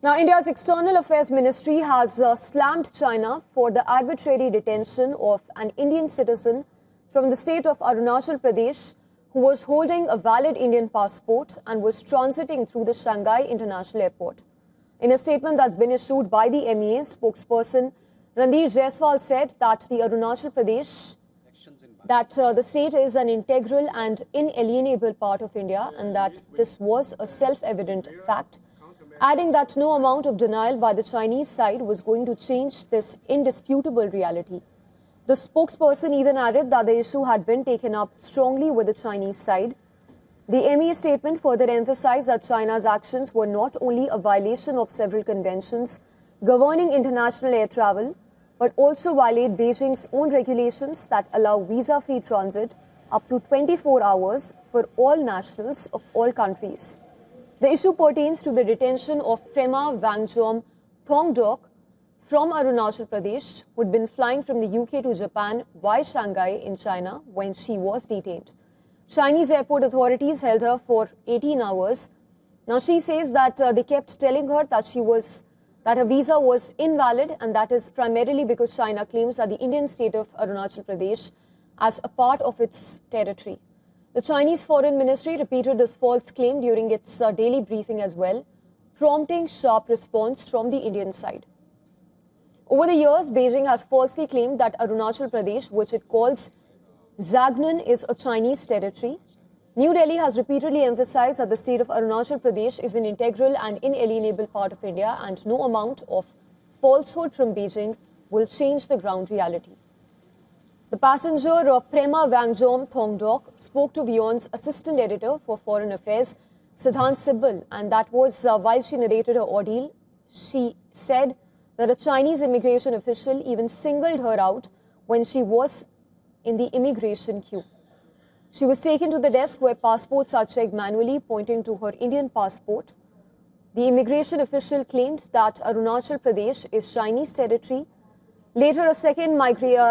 Now, India's External Affairs Ministry has slammed China for the arbitrary detention of an Indian citizen from the state of Arunachal Pradesh who was holding a valid Indian passport and was transiting through the Shanghai International Airport. In a statement that's been issued by the MEA, spokesperson Randir Jaiswal said that the Arunachal Pradesh, the state is an integral and inalienable part of India and that this was a self-evident fact, adding that no amount of denial by the Chinese side was going to change this indisputable reality. The spokesperson even added that the issue had been taken up strongly with the Chinese side. The MEA statement further emphasized that China's actions were not only a violation of several conventions governing international air travel, but also violate Beijing's own regulations that allow visa-free transit up to 24 hours for all nationals of all countries. The issue pertains to the detention of Prema Wangjom Thongdok from Arunachal Pradesh, who had been flying from the UK to Japan via Shanghai in China when she was detained. Chinese airport authorities held her for 18 hours. Now, she says that they kept telling her that her visa was invalid, and that is primarily because China claims that the Indian state of Arunachal Pradesh as a part of its territory. The Chinese Foreign Ministry repeated this false claim during its daily briefing as well, prompting sharp response from the Indian side. Over the years, Beijing has falsely claimed that Arunachal Pradesh, which it calls Zagnan, is a Chinese territory. New Delhi has repeatedly emphasized that the state of Arunachal Pradesh is an integral and inalienable part of India, and no amount of falsehood from Beijing will change the ground reality. The passenger, Prema Wangjom Thongdok, spoke to WION's assistant editor for foreign affairs, Siddhant Sibbal, and that was while she narrated her ordeal. She said that a Chinese immigration official even singled her out when she was in the immigration queue. She was taken to the desk where passports are checked manually, pointing to her Indian passport. The immigration official claimed that Arunachal Pradesh is Chinese territory. Later, a second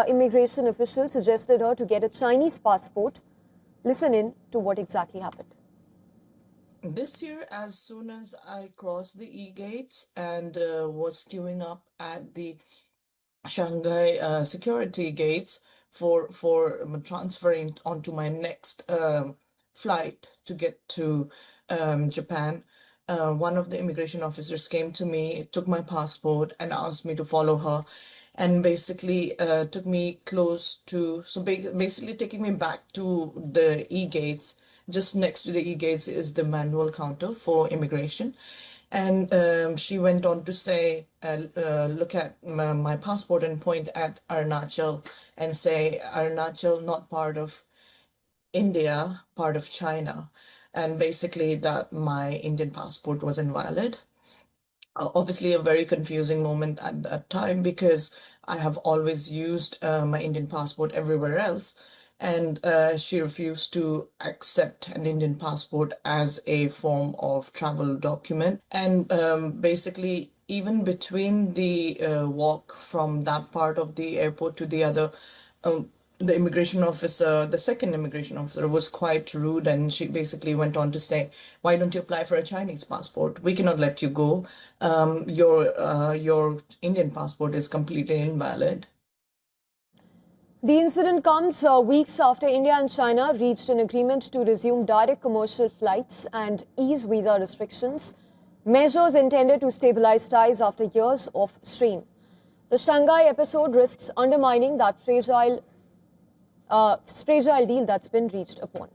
immigration official suggested her to get a Chinese passport. Listen in to what exactly happened. This year, as soon as I crossed the e-gates and was queuing up at the Shanghai security gates for transferring onto my next flight to get to Japan, one of the immigration officers came to me, took my passport, and asked me to follow her, and basically took me close to, basically taking me back to the e-gates. Just next to the e-gates is the manual counter for immigration. And she went on to say, look at my passport and point at Arunachal and say, Arunachal, not part of India, part of China. And basically that my Indian passport was invalid. Obviously a very confusing moment at that time because I have always used my Indian passport everywhere else. And she refused to accept an Indian passport as a form of travel document. And basically, even between the walk from that part of the airport to the other, the immigration officer, the second immigration officer, was quite rude, and she basically went on to say, "Why don't you apply for a Chinese passport? We cannot let you go. Your Indian passport is completely invalid." The incident comes weeks after India and China reached an agreement to resume direct commercial flights and ease visa restrictions, measures intended to stabilize ties after years of strain. The Shanghai episode risks undermining that fragile deal that's been reached upon.